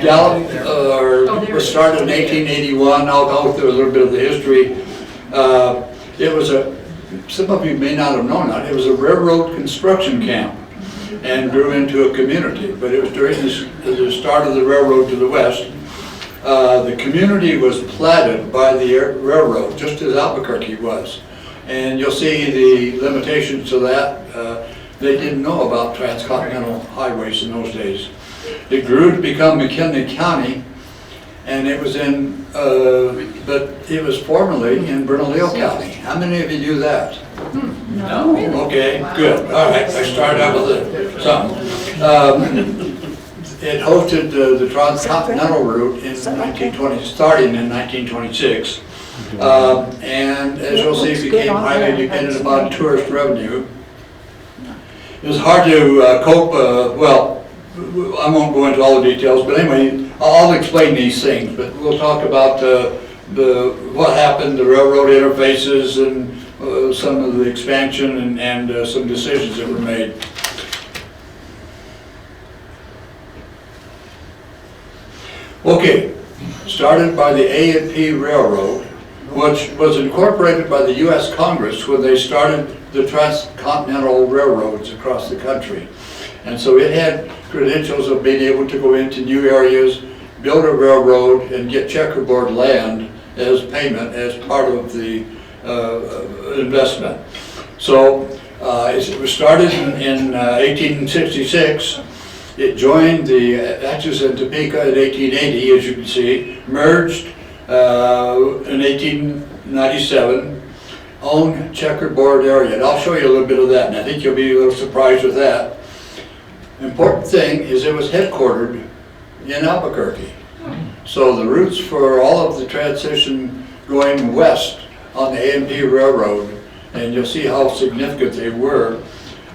Gallup was started in 1881. I'll go through a little bit of the history. It was some of you may not have known that, it was a railroad construction camp and grew into a community. But it was during the start of the railroad to the west. The community was platted by the railroad, just as Albuquerque was. And you'll see the limitations to that. They didn't know about transcontinental highways in those days. It grew to become McKinley County, and it was in, but it was formerly in Bernalillo County. How many of you knew that? No. Okay, good. All right, I started out with something. It hosted the transcontinental route in 1920, starting in 1926. And as you'll see, it became highly dependent upon tourist revenue. It was hard to cope, well, I won't go into all the details, but anyway, I'll explain these things, but we'll talk about what happened, the railroad interfaces, and some of the expansion and some decisions that were made. Okay, started by the A&P Railroad, which was incorporated by the U.S. Congress when they started the transcontinental railroads across the country. And so it had credentials of being able to go into new areas, build a railroad, and get checkerboard land as payment as part of the investment. So it was started in 1866. It joined the Atchison Topeka in 1880, as you can see, merged in 1897, owned checkerboard area. And I'll show you a little bit of that, and I think you'll be a little surprised with that. Important thing is it was headquartered in Albuquerque. So the routes for all of the transition going west on the A&P Railroad, and you'll see how significant they were,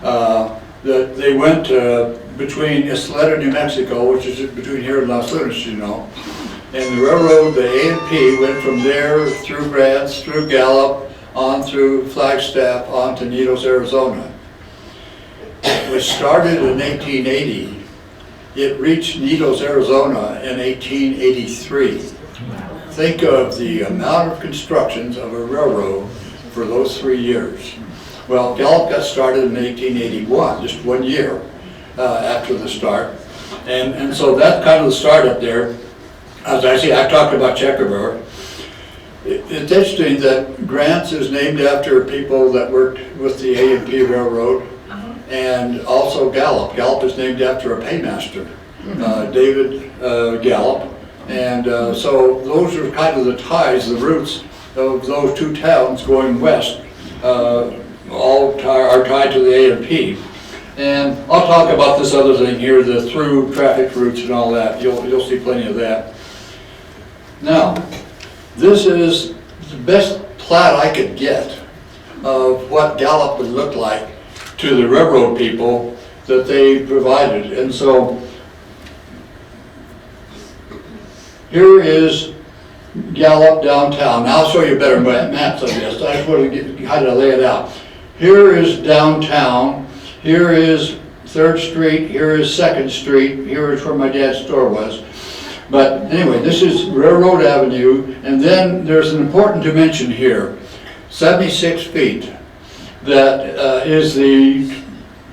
that they went between Isleta, New Mexico, which is between here and Las Lunas, you know. And the railroad, the A&P, went from there through Grants, through Gallup, on through Flagstaff, on to Nidos, Arizona. It was started in 1880. It reached Nidos, Arizona in 1883. Think of the amount of constructions of a railroad for those 3 years. Well, Gallup got started in 1881, just 1 year after the start. And so that's kind of the start up there. As I say, I talked about checkerboard. It's interesting that Grants is named after people that worked with the A&P Railroad, and also Gallup. Gallup is named after a paymaster, David Gallup. And so those are kind of the ties, the roots of those two towns going west, all are tied to the A&P. And I'll talk about this other thing here, the through traffic routes and all that. You'll see plenty of that. Now, this is the best plat I could get of what Gallup would look like to the railroad people that they provided. And so here is Gallup downtown. Now I'll show you better maps of this. I just want to kind of lay it out. Here is downtown. Here is 3rd Street. Here is 2nd Street. Here is where my dad's store was. But anyway, this is Railroad Avenue, and then there's an important dimension here, 76 feet. That is the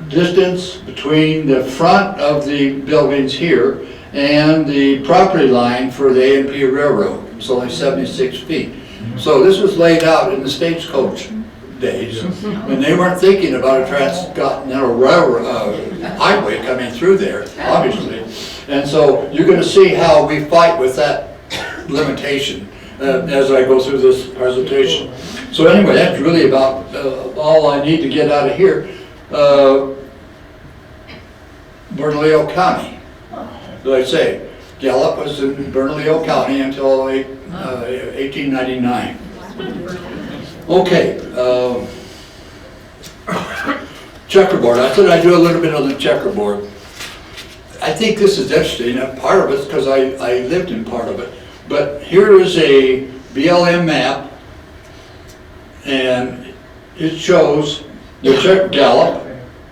distance between the front of the buildings here and the property line for the A&P Railroad. It's only 76 feet. So this was laid out in the stagecoach days when they weren't thinking about a transcontinental railroad highway coming through there, obviously. And so you're going to see how we fight with that limitation as I go through this presentation. So anyway, that's really about all I need to get out of here. Bernalillo County, as I say, Gallup was in Bernalillo County until 1899. Okay, checkerboard. I said I'd do a little bit on the checkerboard. I think this is interesting, and part of it's because I lived in part of it. But here is a BLM map, and it shows the Gallup.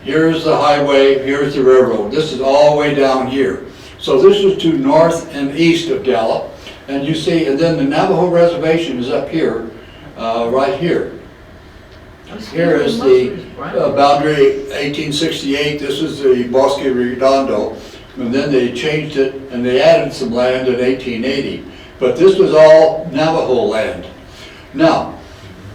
Here's the highway, here's the railroad. This is all the way down here. So this is to north and east of Gallup. And you see, and then the Navajo Reservation is up here, right here. Here is the boundary 1868. This is the Bosque Redondo. And then they changed it and they added some land in 1880. But this was all Navajo land. Now,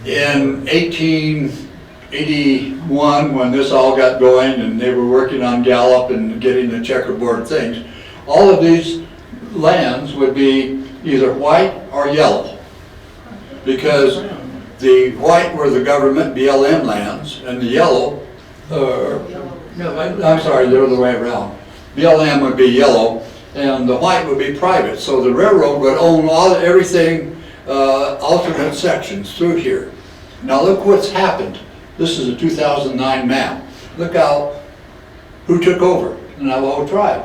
in 1881, when this all got going and they were working on Gallup and getting the checkerboard things, all of these lands would be either white or yellow, because the white were the government BLM lands, and the yellow, I'm sorry, the other way around. BLM would be yellow, and the white would be private. So the railroad would own everything, alternate sections through here. Now look what's happened. This is a 2009 map. Look who took over, the Navajo tribe.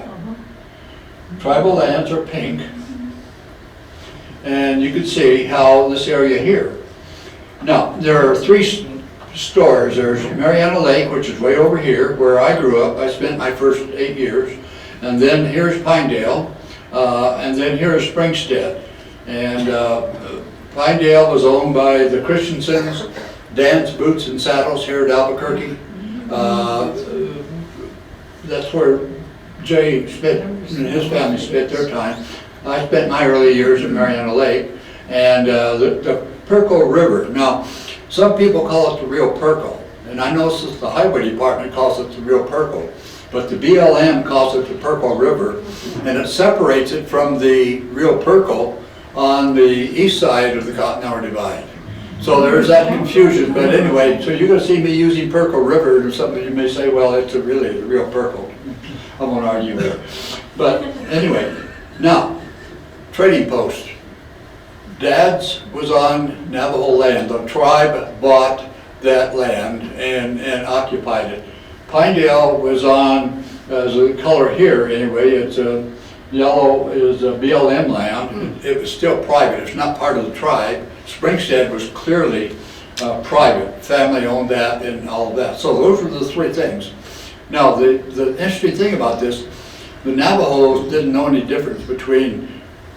Tribal lands are pink. And you can see how this area here. Now, there are three stores. There's Mariana Lake, which is way over here, where I grew up. I spent my first 8 years. And then here's Pinedale, and then here's Springstead. And Pinedale was owned by the Christiansons, Dance, Boots, and Saddles here at Albuquerque. That's where Jay spent, and his family spent their time. I spent my early years at Mariana Lake. And the Perco River. Now, some people call it the Rio Perco, and I know the highway department calls it the Rio Perco, but the BLM calls it the Perco River, and it separates it from the Rio Perco on the east side of the Continental Divide. So there's that confusion, but anyway, so you're going to see me using Perco River or something. You may say, well, it's really the Rio Perco. I won't argue there. But anyway, now, trading post. Dad's was on Navajo land. The tribe bought that land and occupied it. Pinedale was on, as a color here anyway, it's yellow is a BLM land. It was still private. It's not part of the tribe. Springstead was clearly private. Family owned that and all of that. So those were the three things. Now the interesting thing about this, the Navajos didn't know any difference between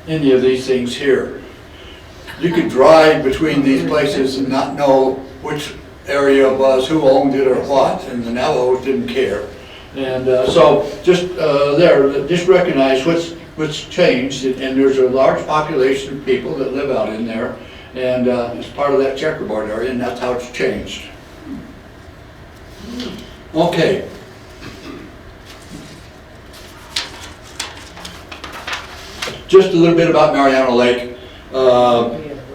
any of these things here. You could drive between these places and not know which area was, who owned it or what, and the Navajos didn't care. And so just just recognize what's changed, and there's a large population of people that live out in there, and it's part of that checkerboard area, and that's how it's changed. Okay. Just a little bit about Mariana Lake.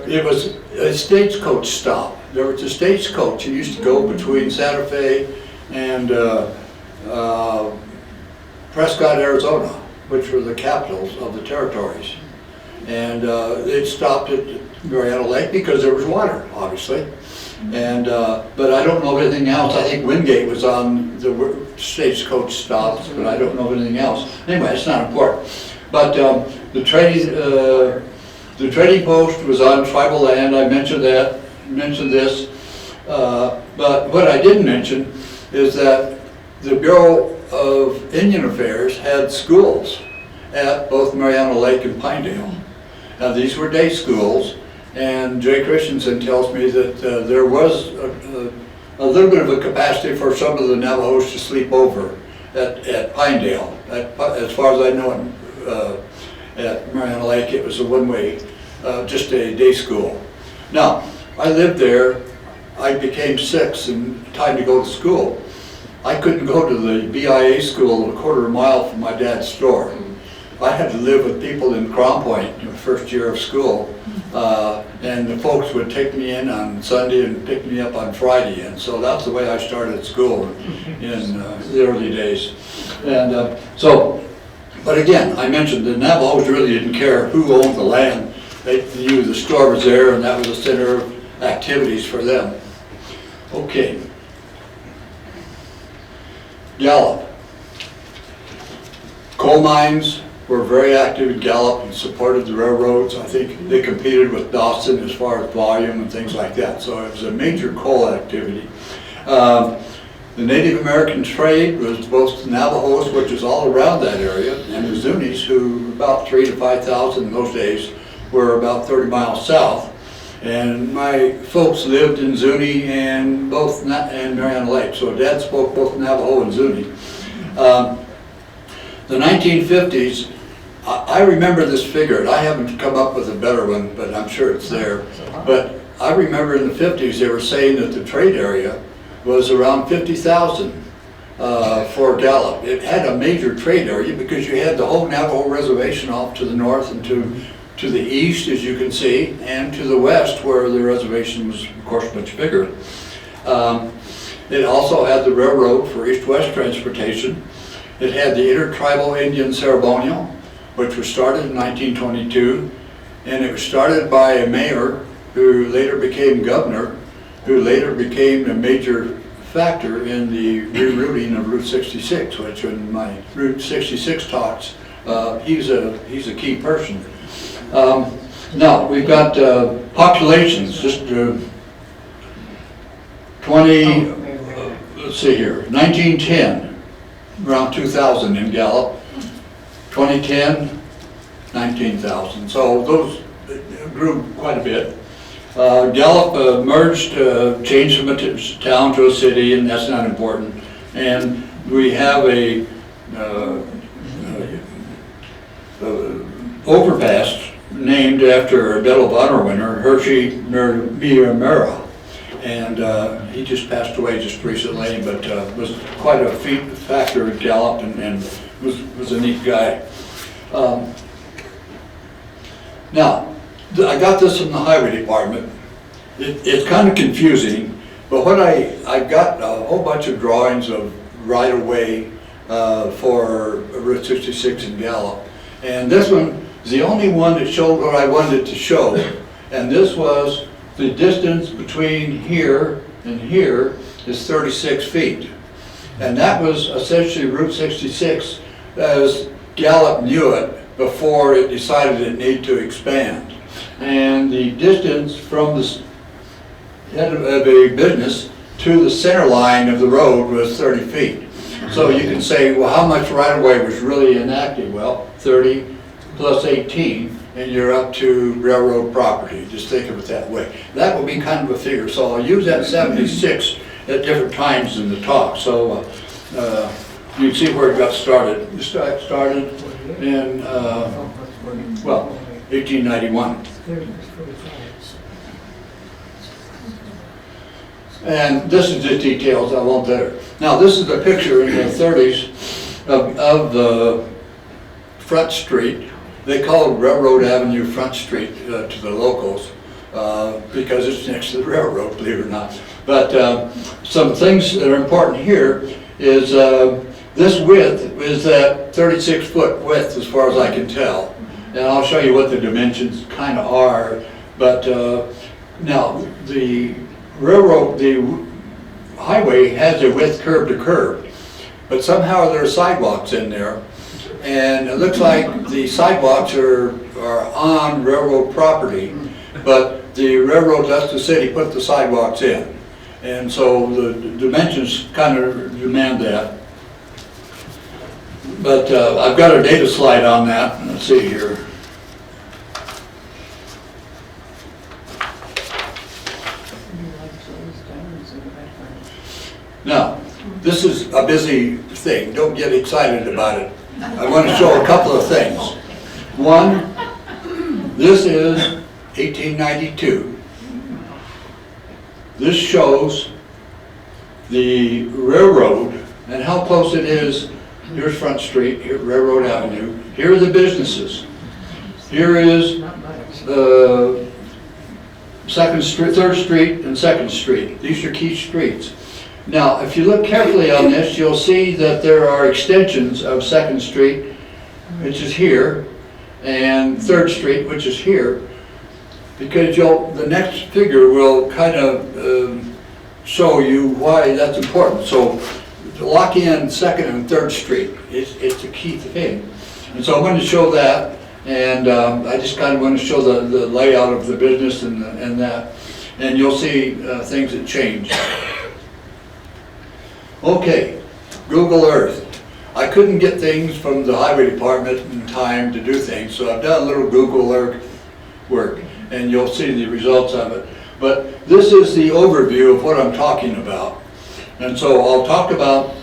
It was a stagecoach stop. There was a stagecoach that used to go between Santa Fe and Prescott, Arizona, which were the capitals of the territories. And it stopped at Mariana Lake because there was water, obviously. And but I don't know of anything else. I think Wingate was on the stagecoach stops, but I don't know of anything else. Anyway, it's not important. But the trading post was on tribal land. I mentioned this. But what I didn't mention is that the Bureau of Indian Affairs had schools at both Mariana Lake and Pinedale. Now these were day schools, and Jay Christensen tells me that there was a little bit of a capacity for some of the Navajos to sleep over at Pinedale. As far as I know, at Mariana Lake, it was a one-way, just a day school. Now, I lived there. I became 6 and time to go to school. I couldn't go to the BIA school a quarter of a mile from my dad's store. I had to live with people in Crown Point the first year of school, and the folks would take me in on Sunday and pick me up on Friday, and so that's the way I started school in the early days. And but again, I mentioned the Navajos really didn't care who owned the land. They knew the store was there, and that was the center of activities for them. Okay. Gallup. Coal mines were very active in Gallup and supported the railroads. I think they competed with Dawson as far as volume and things like that. So it was a major coal activity. The The Native American trade was both the Navajos, which is all around that area, and the Zunis, who were about 3,000 to 5,000 in those days, were about 30 miles south. And my folks lived in Zuni and Mariana Lake, so Dad spoke both Navajo and Zuni. The 1950s, I remember this figure, and I haven't come up with a better one, but I'm sure it's there. But I remember in the 50s they were saying that the trade area was around 50,000 for Gallup. It had a major trade area because you had the whole Navajo reservation off to the north and to the east, as you can see, and to the west, where the reservation was, of course, much bigger. It also had the railroad for east-west transportation. It had the Intertribal Indian Ceremonial, which was started in 1922, and it was started by a mayor who later became governor, who later became a major factor in the rerouting of Route 66, which in my Route 66 talks, he's a key person. Now, we've got populations, just 20, let's see here, 1910, around 2,000 in Gallup, 2010, 19,000, so those grew quite a bit. Gallup merged, changed from a town to a city, and that's not important. And we have a overpass named after a Medal of Honor winner, Hershey Miyamura. And he just passed away just recently, but was quite a factor at Gallup and was a neat guy. Now, I got this from the highway department. It's kind of confusing, but what I got a whole bunch of drawings of right-of-way for Route 66 in Gallup. And this one is the only one that showed what I wanted to show. And this was the distance between here and here is 36 feet. And that was essentially Route 66 as Gallup knew it before it decided it needed to expand. And the distance from the head of a business to the center line of the road was 30 feet. So you can say, well, how much right-of-way was really enacted? Well, 30 plus 18, and you're up to railroad property. Just think of it that way. That would be kind of a figure. So I'll use that 76 at different times in the talk. So you can see where it got started. It started in, well, 1891. And this is just details, I won't there. Now this is a picture in the 30s of the Front Street. They call it Railroad Avenue Front Street to the locals because it's next to the railroad, believe it or not. But some things that are important here is this width is that 36-foot width as far as I can tell. And I'll show you what the dimensions kind of are. But now the railroad, the highway has a width curb to curb, but somehow there are sidewalks in there. And it looks like the sidewalks are on railroad property, but the railroad lets the city put the sidewalks in. And so the dimensions kind of demand that. But I've got a data slide on that. Let's see here. Now, this is a busy thing. Don't get excited about it. I want to show a couple of things. One, this is 1892. This shows the railroad and how close it is. Here's Front Street, here Railroad Avenue. Here are the businesses. Here is Second Street, Third Street, and Second Street. These are key streets. Now, if you look carefully on this, you'll see that there are extensions of Second Street, which is here, and Third Street, which is here, because the next figure will kind of show you why that's important. So, to lock in Second and Third Street, it's a key thing. And so I'm going to show that, and I just kind of want to show the layout of the business and that, and you'll see things that change. Okay, Google Earth. I couldn't get things from the highway department in time to do things, so I've done a little Google Earth work, and you'll see the results of it. But this is the overview of what I'm talking about. And so I'll talk about,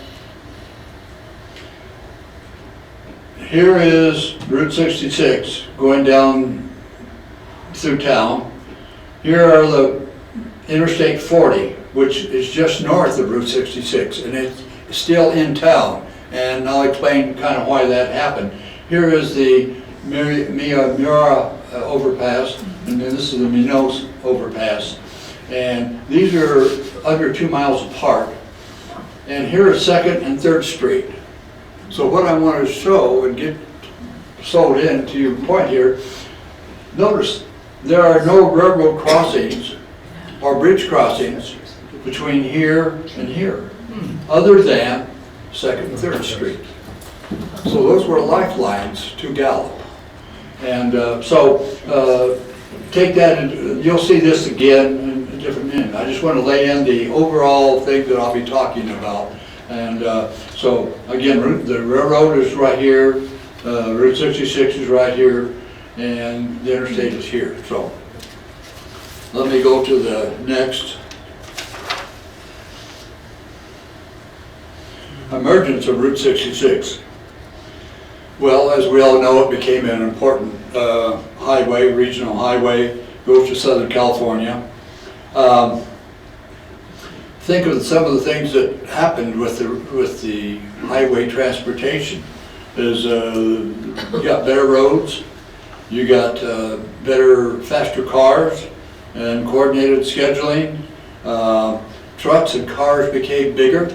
here is Route 66 going down through town. Here are the Interstate 40, which is just north of Route 66, and it's still in town. And I'll explain kind of why that happened. Here is the Mira overpass, and then this is the Minos overpass. And these are under 2 miles apart. And here is 2nd and 3rd Street. So what I want to show and get sold in to your point here, notice there are no railroad crossings or bridge crossings between here and here, other than 2nd and 3rd Street. So those were lifelines to Gallup. And take that, and you'll see this again in a different minute. I just want to lay in the overall thing that I'll be talking about. And so again, the railroad is right here, Route 66 is right here, and the interstate is here. So let me go to the next. Emergence of Route 66. Well, as we all know, it became an important highway, regional highway, goes to Southern California. Think of some of the things that happened with the highway transportation. Is you got better roads, you got better, faster cars, and coordinated scheduling. Trucks and cars became bigger.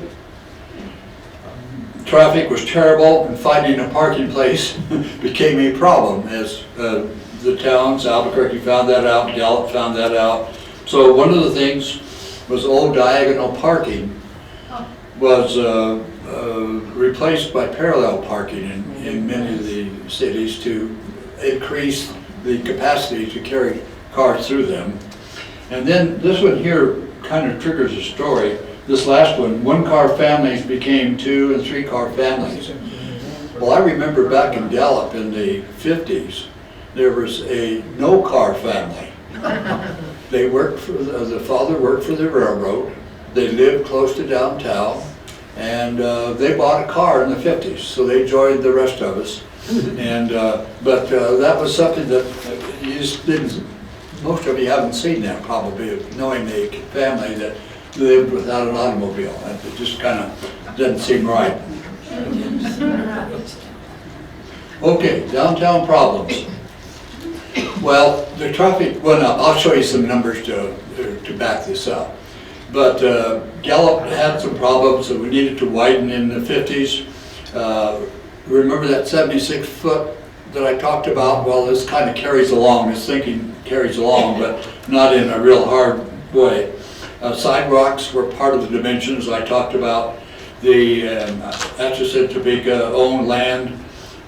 Traffic was terrible, and finding a parking place became a problem as the towns, Albuquerque found that out, Gallup found that out. So one of the things was old diagonal parking was replaced by parallel parking in many of the cities to increase the capacity to carry cars through them. And then this one here kind of triggers a story. This last one car families became 2 and 3 car families. Well, I remember back in Gallup in the 50s, there was a no car family. They worked for, the father worked for the railroad, they lived close to downtown, and they bought a car in the 50s, so they joined the rest of us. And but that was something that you just didn't, most of you haven't seen that probably, of knowing a family that lived without an automobile. It just kind of doesn't seem right. Okay, downtown problems. Well, the traffic went up. I'll show you some numbers to back this up. But Gallup had some problems that we needed to widen in the 50s. Remember that 76-foot that I talked about? Well, this kind of carries along, this thinking carries along, but not in a real hard way. Sidewalks were part of the dimensions I talked about. The Atchison, Topeka owned land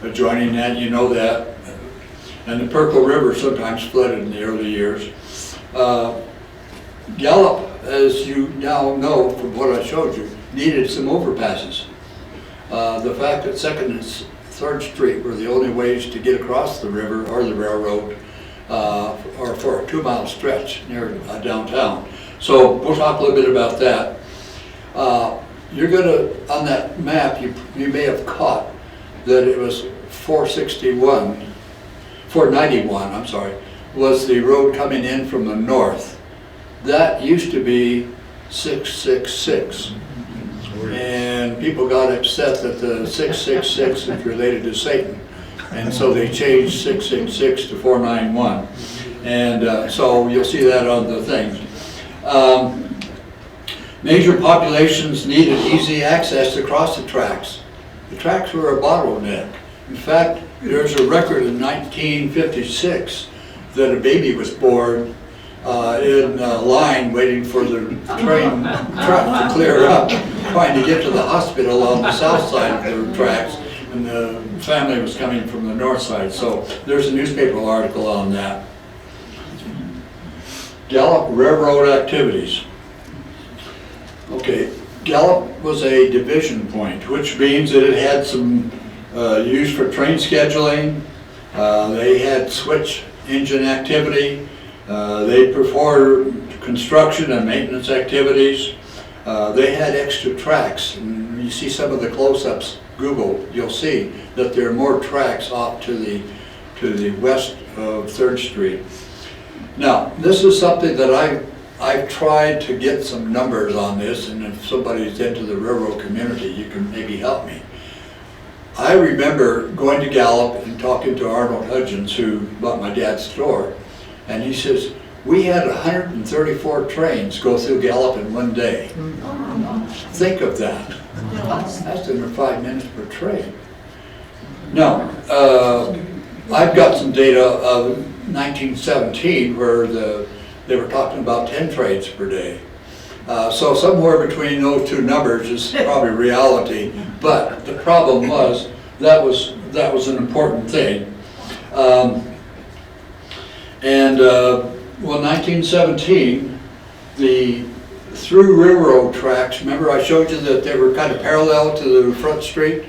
adjoining that, you know that. And the Perkle River sometimes flooded in the early years. Gallup, as you now know from what I showed you, needed some overpasses. The fact that 2nd and 3rd Street were the only ways to get across the river or the railroad or for a 2-mile stretch near downtown. So we'll talk a little bit about that. You're going to, on that map, you may have caught that it was 491, I'm sorry, was the road coming in from the north. That used to be 666. And people got upset that the 666 is related to Satan. And so they changed 666 to 491. And so you'll see that on the things. Major populations needed easy access to cross the tracks. The tracks were a bottleneck. In fact, there's a record in 1956 that a baby was born in a line waiting for the train truck to clear up, trying to get to the hospital on the south side of the tracks, and the family was coming from the north side. So there's a newspaper article on that. Gallup railroad activities. Okay, Gallup was a division point, which means that it had some use for train scheduling. They had switch engine activity. They performed construction and maintenance activities. They had extra tracks. And you see some of the close-ups, Google, you'll see that there are more tracks off to the west of 3rd Street. Now, this is something that I've tried to get some numbers on this, and if somebody's into the railroad community, you can maybe help me. I remember going to Gallup and talking to Arnold Hudgens, who bought my dad's store, and he says, we had 134 trains go through Gallup in one day. Think of that. That's under 5 minutes per train. Now, I've got some data of 1917 where they were talking about 10 trains per day. So somewhere between those two numbers is probably reality, but the problem was that was an important thing. Well, 1917, the through railroad tracks, remember I showed you that they were kind of parallel to the front street?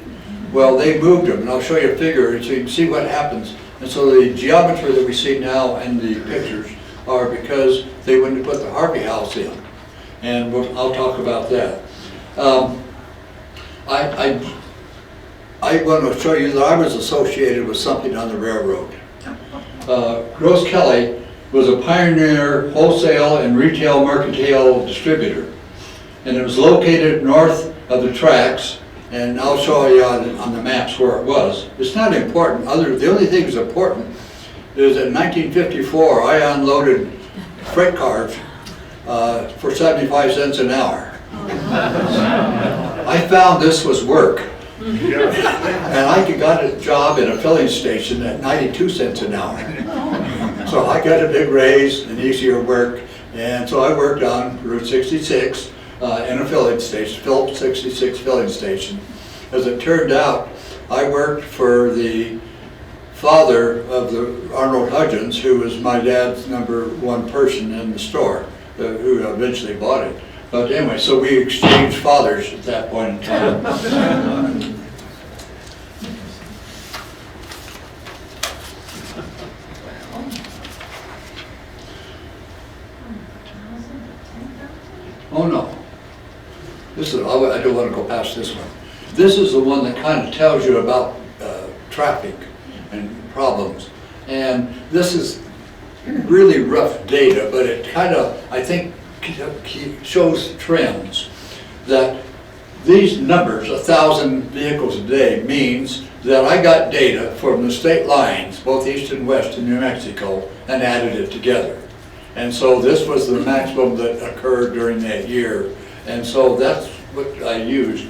Well, they moved them, and I'll show you a figure so you can see what happens. And so the geometry that we see now in the pictures are because they wouldn't put the Harvey House in. And I'll talk about that. I want to show you that I was associated with something on the railroad. Gross Kelly was a pioneer wholesale and retail mercantile distributor. And it was located north of the tracks, and I'll show you on the maps where it was. It's not important. The only thing that's important is in 1954, I unloaded freight cars for 75 cents an hour. I found this was work. And I got a job in a filling station at 92 cents an hour. So I got a big raise and easier work. And so I worked on Route 66 in a filling station, Phillips 66 filling station. As it turned out, I worked for the father of the Arnold Hudgens, who was my dad's #1 person in the store, who eventually bought it. But anyway, so we exchanged fathers at that point in time. Oh no, this is, I don't want to go past this one. This is the one that kind of tells you about traffic and problems. And this is really rough data, but it kind of, I think, shows trends. That these numbers, 1,000 vehicles a day, means that I got data from the state lines, both east and west in New Mexico, and added it together. And so this was the maximum that occurred during that year. And so that's what I used.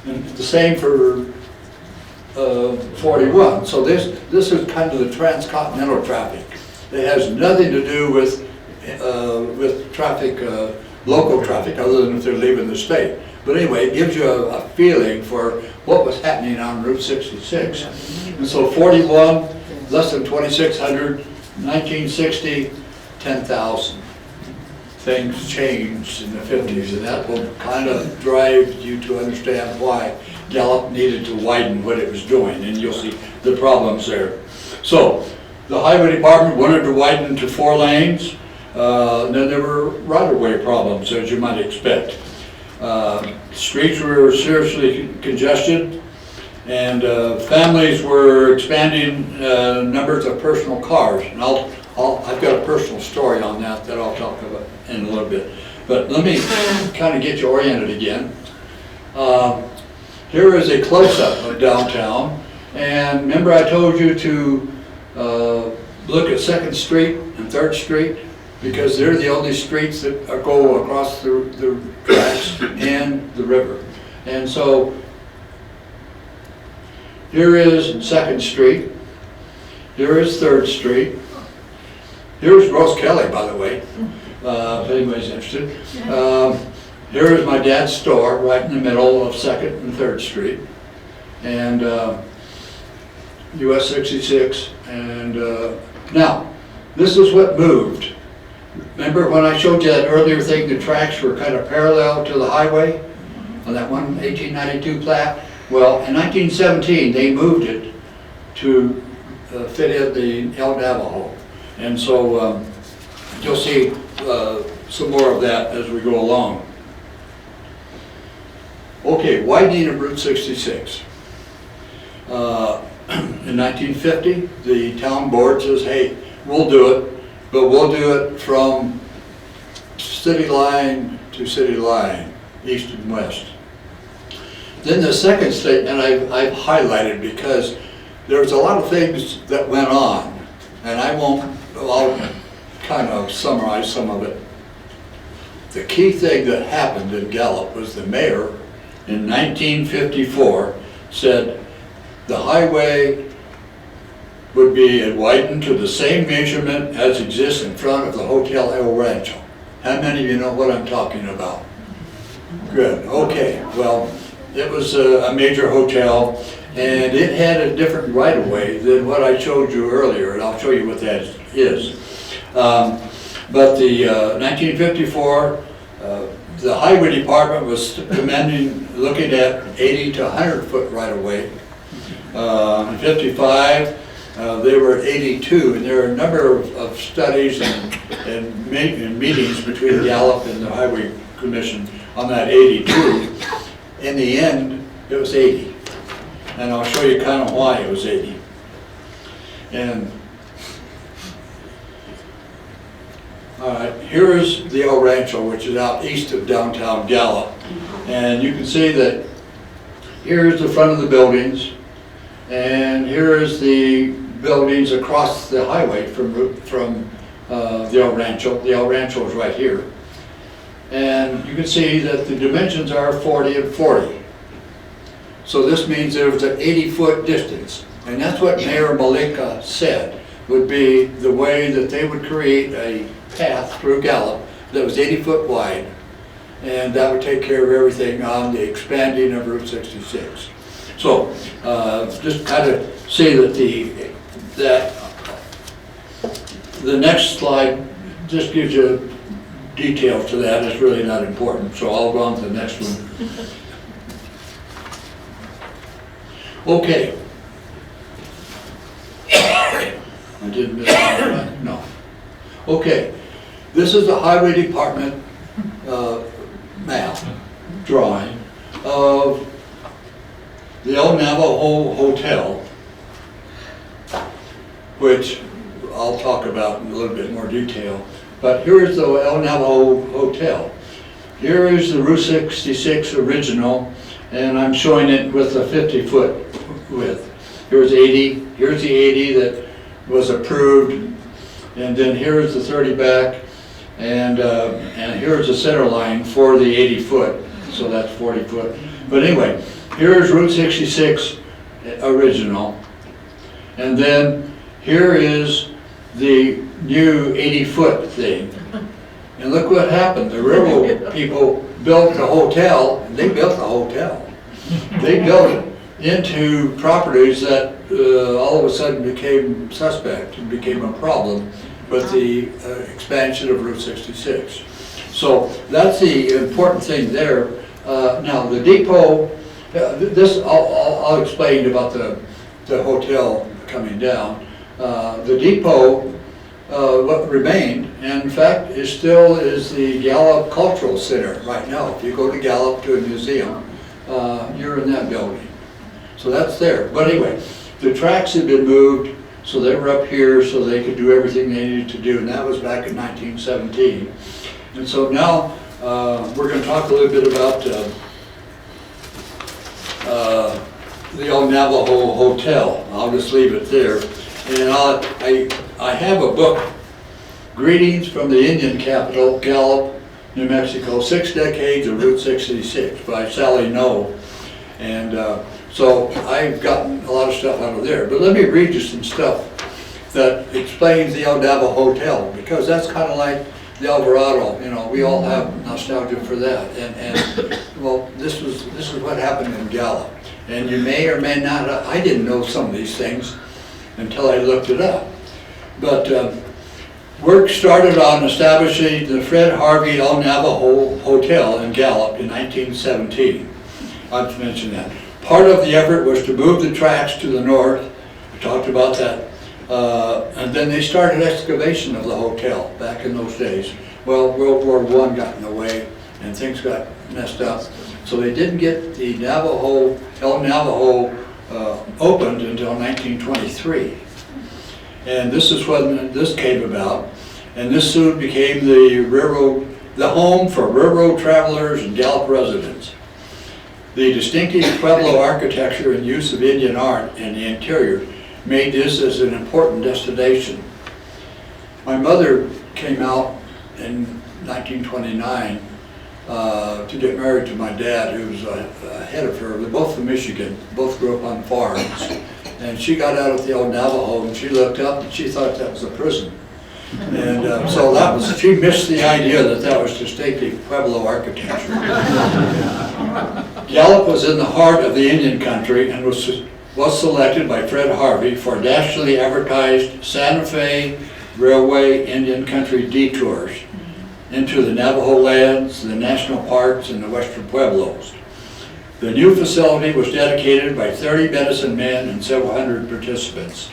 And the same for 41. So this is kind of the transcontinental traffic. It has nothing to do with traffic, local traffic, other than if they're leaving the state. But anyway, it gives you a feeling for what was happening on Route 66. And so 41, less than 2,600, 1960, 10,000. Things changed in the 50s, and that will kind of drive you to understand why Gallup needed to widen what it was doing, and you'll see the problems there. So, the highway department wanted to widen to 4 lanes, and then there were right-of-way problems, as you might expect. Streets were seriously congested, and families were expanding numbers of personal cars. And I've got a personal story on that I'll talk about in a little bit. But let me kind of get you oriented again. Here is a close-up of downtown. And remember I told you to look at 2nd Street and 3rd Street, because they're the only streets that go across the tracks and the river. And so here is 2nd Street. Here is 3rd Street. Here's Gross Kelly, by the way, if anybody's interested. Here is my dad's store, right in the middle of 2nd and 3rd Street. And US 66. And now, this is what moved. Remember when I showed you that earlier thing, the tracks were kind of parallel to the highway? on that one 1892 plat. Well, in 1917, they moved it to fit in the El Navajo. And so you'll see some more of that as we go along. Okay, widening of Route 66. In 1950, the town board says, hey, we'll do it, but we'll do it from city line to city line, east and west. Then the second statement I've highlighted because there's a lot of things that went on, and I'll kind of summarize some of it. The key thing that happened in Gallup was the mayor in 1954 said the highway would be widened to the same measurement as exists in front of the Hotel El Rancho. How many of you know what I'm talking about? Good, okay. Well, it was a major hotel, and it had a different right-of-way than what I showed you earlier, and I'll show you what that is. But the 1954, the highway department was looking at 80 to 100 foot right-of-way. In 55, they were at 82, and there are a number of studies and meetings between Gallup and the Highway Commission on that 82. In the end, it was 80. And I'll show you kind of why it was 80. And all right, here is the El Rancho, which is out east of downtown Gallup. And you can see that here is the front of the buildings, and here is the buildings across the highway from the El Rancho. The El Rancho is right here. And you can see that the dimensions are 40 and 40. So this means there was an 80-foot distance. And that's what Mayor Malika said would be the way that they would create a path through Gallup that was 80 foot wide. And that would take care of everything on the expanding of Route 66. So just kind of see that the next slide just gives you details to that. It's really not important. So I'll go on to the next one. Okay. I didn't miss that. No. Okay. This is the Highway Department map drawing of the El Navajo Hotel, which I'll talk about in a little bit more detail. But here is the El Navajo Hotel. Here is the Route 66 original, and I'm showing it with a 50-foot width. Here's 80. Here's the 80 that was approved, and then here's the 30 back, and here's the center line for the 80 foot. So that's 40 foot. But anyway, here's Route 66 original, and then here is the new 80-foot thing. And look what happened. The railroad people built the hotel, and they built the hotel. They built it into properties that all of a sudden became suspect and became a problem with the expansion of Route 66. So that's the important thing there. Now the depot, this I'll explain about the hotel coming down. The depot, what remained, and in fact, is the Gallup Cultural Center right now. If you go to Gallup to a museum, you're in that building. So that's there. But anyway, the tracks had been moved, so they were up here so they could do everything they needed to do, and that was back in 1917. And so now we're going to talk a little bit about the El Navajo Hotel. I'll just leave it there. And I have a book, Greetings from the Indian Capital, Gallup, New Mexico, 6 Decades of Route 66 by Sally No. And so I've gotten a lot of stuff out of there. But let me read you some stuff that explains the El Navajo Hotel, because that's kind of like the Alvarado. You know, we all have nostalgia for that. And well, this is what happened in Gallup. And you may or may not, I didn't know some of these things until I looked it up. But work started on establishing the Fred Harvey El Navajo Hotel in Gallup in 1917. I've mentioned that. Part of the effort was to move the tracks to the north. We talked about that. And then they started excavation of the hotel back in those days. Well, World War I got in the way and things got messed up. So they didn't get the El Navajo opened until 1923. And this is when this came about. And this soon became the home for railroad travelers and Gallup residents. The distinctive Pueblo architecture and use of Indian art in the interior made this as an important destination. My mother came out in 1929 to get married to my dad, who was ahead of her. They're both from Michigan, both grew up on farms. And she got out at the old Navajo and she looked up and she thought that was a prison. And so she missed the idea that was distinctive Pueblo architecture. Gallup was in the heart of the Indian country and was selected by Fred Harvey for nationally advertised Santa Fe Railway Indian Country detours into the Navajo lands, the national parks, and the western Pueblos. The new facility was dedicated by 30 medicine men and several hundred participants.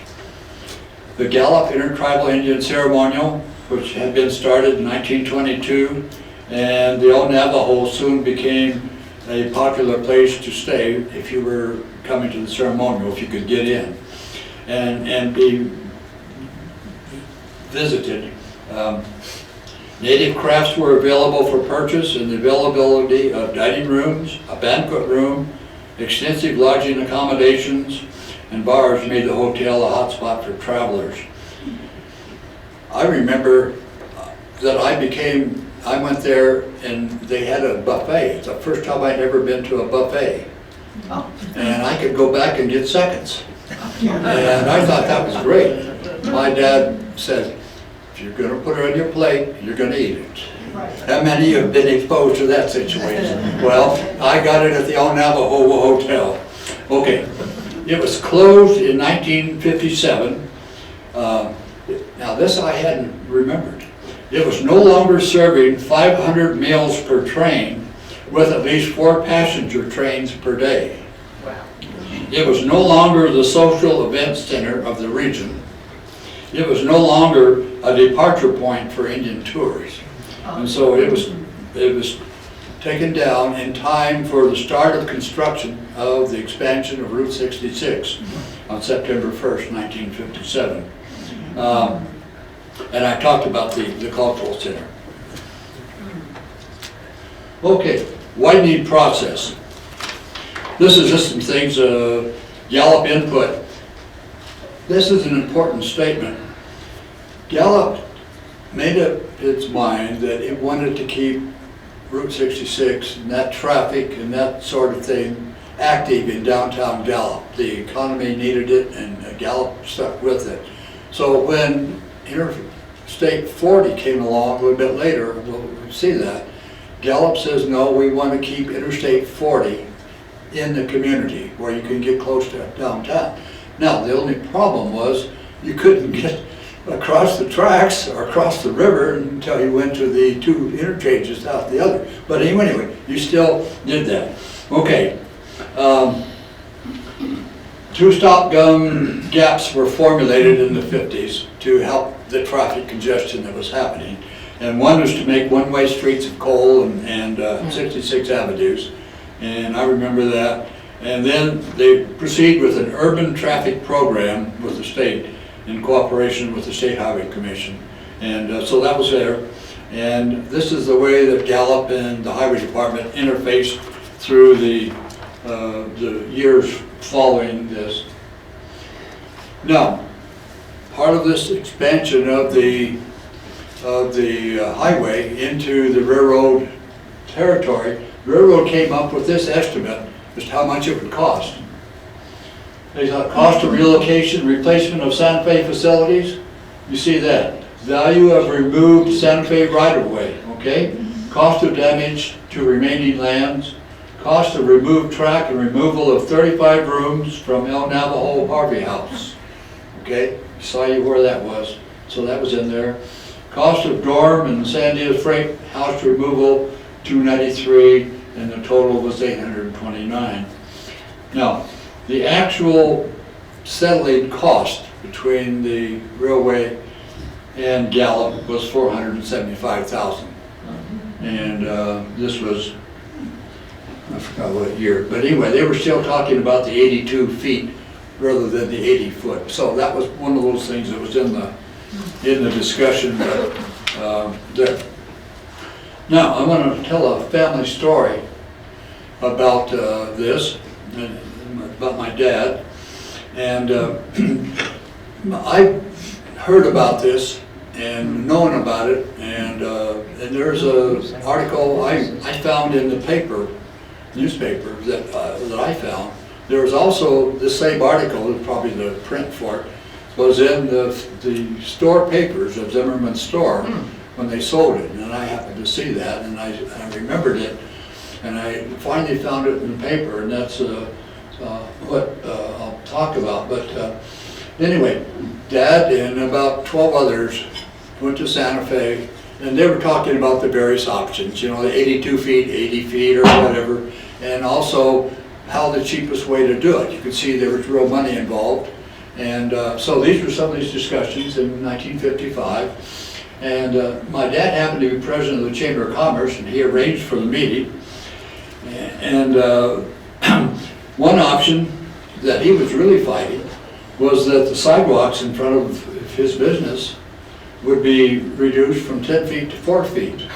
The Gallup Intertribal Indian Ceremonial, which had been started in 1922, and the old Navajo soon became a popular place to stay if you were coming to the ceremonial, if you could get in and be visited. Native crafts were available for purchase, and the availability of dining rooms, a banquet room, extensive lodging accommodations, and bars made the hotel a hotspot for travelers. I remember that I went there and they had a buffet. It's the first time I'd ever been to a buffet. Oh. And I could go back and get seconds. And I thought that was great. My dad said, if you're going to put it on your plate, you're going to eat it. Right. How many of you have been exposed to that situation? Well, I got it at the old Navajo Hotel. Okay, it was closed in 1957. Now this I hadn't remembered. It was no longer serving 500 meals per train with at least 4 passenger trains per day. Wow. It was no longer the social event center of the region. It was no longer a departure point for Indian tours. And so it was taken down in time for the start of construction of the expansion of Route 66 on September 1st, 1957. And I talked about the cultural center. Okay, widening process. This is just some things, Gallup input. This is an important statement. Gallup made up its mind that it wanted to keep Route 66 and that traffic and that sort of thing active in downtown Gallup. The economy needed it and Gallup stuck with it. So when Interstate 40 came along a little bit later, we'll see that, Gallup says, no, we want to keep Interstate 40 in the community where you can get close to downtown. Now, the only problem was you couldn't get across the tracks or across the river until you went to the 2 interchanges out the other. But anyway, you still did that. Okay. 2 stop-gun gaps were formulated in the 50s to help the traffic congestion that was happening. And one was to make one-way streets of Cole and 66 avenues. And I remember that. And then they proceed with an urban traffic program with the state in cooperation with the State Highway Commission. And so that was there. And this is the way that Gallup and the Highway Department interfaced through the years following this. Now, part of this expansion of the highway into the railroad territory, the railroad came up with this estimate as to how much it would cost. They thought cost of relocation, replacement of Santa Fe facilities. You see that. Value of removed Santa Fe right-of-way, okay? Cost of damage to remaining lands. Cost of removed track and removal of 35 rooms from El Navajo Harvey House. Okay, saw you where that was. So that was in there. Cost of dorm and San Diego Freight House removal, $293. and the total was 829. Now, the actual settling cost between the railway and Gallup was $475,000. And this was, I forgot what year, but anyway, they were still talking about the 82 feet rather than the 80 foot. So that was one of those things that was in the discussion there. Now, I'm going to tell a family story about this, about my dad. And I heard about this and known about it, and there's an article I found in the newspaper that I found. There was also the same article, probably the print for it, was in the store papers of Zimmerman's store when they sold it, and I happened to see that, and I remembered it, and I finally found it in the paper, and that's what I'll talk about. But anyway, Dad and about 12 others went to Santa Fe, and they were talking about the various options, you know, the 82 feet, 80 feet, or whatever, and also how the cheapest way to do it. You could see there was real money involved. And so these were some of these discussions in 1955. And my dad happened to be president of the Chamber of Commerce, and he arranged for the meeting. And one option that he was really fighting was that the sidewalks in front of his business would be reduced from 10 feet to 4 feet.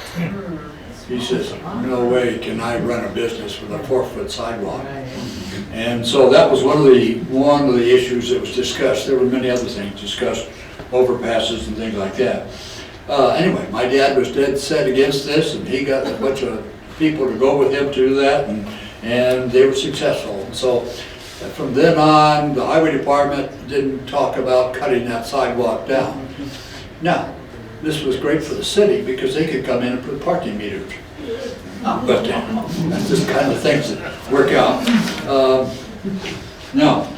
He says, no way can I run a business with a 4-foot sidewalk. And so that was one of the issues that was discussed. There were many other things discussed, overpasses and things like that. Anyway, my dad was dead set against this, and he got a bunch of people to go with him to do that, and they were successful. And so from then on, the highway department didn't talk about cutting that sidewalk down. Now, this was great for the city because they could come in and put parking meters. But that's just kind of things that work out. Now,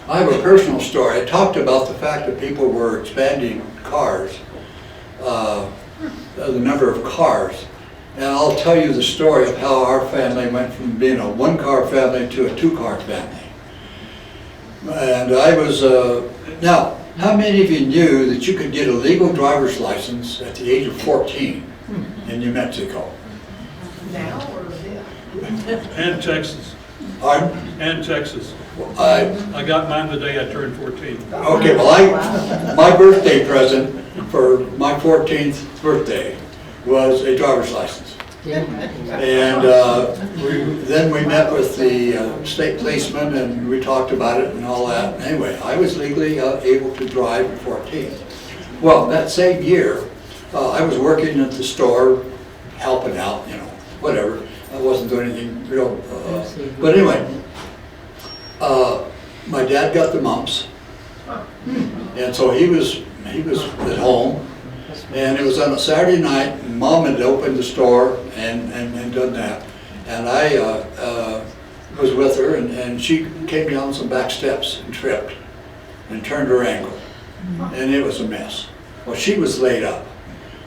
I have a personal story. I talked about the fact that people were expanding cars, the number of cars. And I'll tell you the story of how our family went from being a 1-car family to a 2-car family. And I was, now, how many of you knew that you could get a legal driver's license at the age of 14 in New Mexico? Now or then? And Texas. Pardon? And Texas. Well, I got mine the day I turned 14. okay, well, my birthday present for my 14th birthday was a driver's license. And then we met with the state policeman, and we talked about it and all that. Anyway, I was legally able to drive at 14. Well, that same year, I was working at the store, helping out, you know, whatever. I wasn't doing anything real. But anyway, my dad got the mumps, and so he was at home. And it was on a Saturday night, and Mom had opened the store and done that. And I was with her, and she came down some back steps and tripped and turned her ankle. And it was a mess. Well, she was laid up.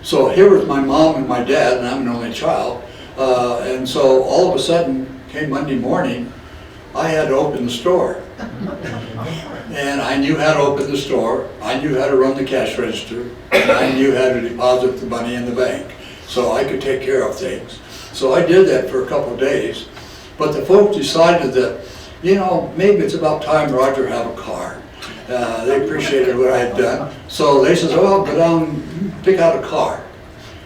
So here was my mom and my dad, and I'm an only child. And so all of a sudden, came Monday morning, I had to open the store. And I knew how to open the store, I knew how to run the cash register, and I knew how to deposit the money in the bank. So I could take care of things. So I did that for a couple of days. But the folks decided that, you know, maybe it's about time Roger have a car. They appreciated what I had done. So they said, well, go down, pick out a car.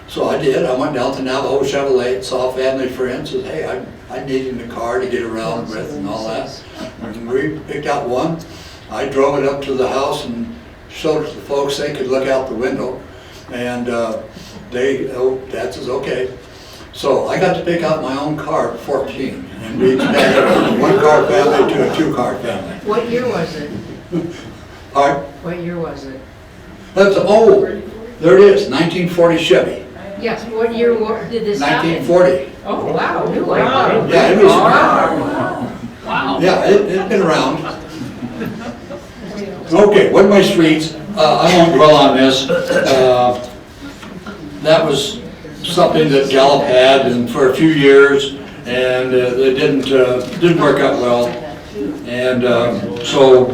So I did. I went down to Navajo Chevrolet and saw family friends, said, hey, I needed a car to get around with and all that. And we picked out one. I drove it up to the house and showed it to the folks. They could look out the window. And Dad says, okay. So I got to pick out my own car at 14. And we expanded from a 1-car family to a 2-car family. What year was it? Pardon? What year was it? That's, oh, there it is, 1940 Chevy. Yes, what year did this happen? 1940. Oh, wow, new one. Yeah, it was. Wow. Yeah, it's been around. Okay, one-way streets. I won't dwell on this. That was something that Gallup had and for a few years, and it didn't work out well. And so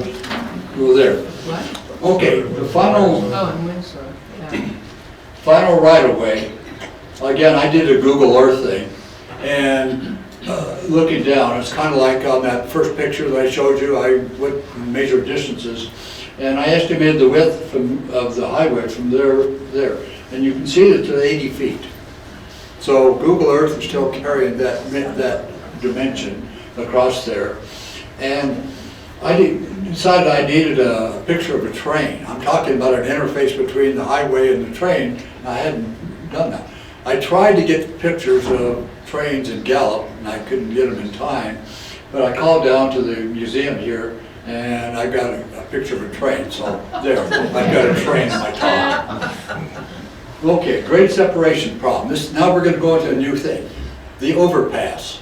we were there. What? Okay, the final Oh, in Winslow, yeah. final right-of-way, again, I did a Google Earth thing, and looking down, it's kind of like on that first picture that I showed you, I went and measured distances, and I estimated the width of the highway from there, and you can see it to 80 feet. So Google Earth is still carrying that dimension across there, and I decided I needed a picture of a train. I'm talking about an interface between the highway and the train. I hadn't done that. I tried to get pictures of trains in Gallup, and I couldn't get them in time. But I called down to the museum here, and I got a picture of a train. So there, I've got a train in my top. Okay, grade separation problem. Now we're going to go into a new thing, the overpass.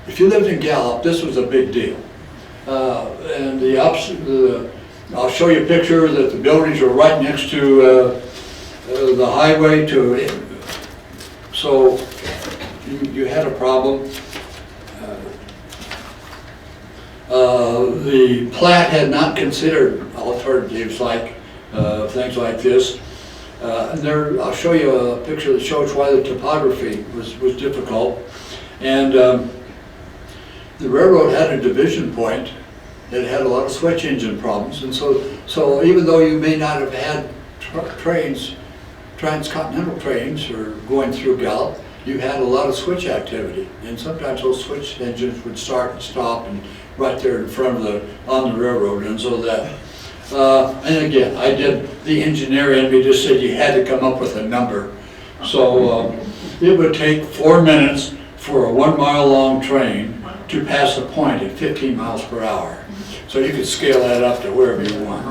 If you lived in Gallup, this was a big deal. And I'll show you a picture that the buildings are right next to the highway so you had a problem. The plat had not considered alternatives like things like this. And there, I'll show you a picture that shows why the topography was difficult. And the railroad had a division point that had a lot of switch engine problems, and so even though you may not have had transcontinental trains or going through Gallup, you had a lot of switch activity, and sometimes those switch engines would start and stop and right there in front of on the railroad, and so that. And again, I did the engineering, we just said you had to come up with a number. So it would take 4 minutes for a 1 mile long train to pass a point at 15 miles per hour. So you could scale that up to wherever you want.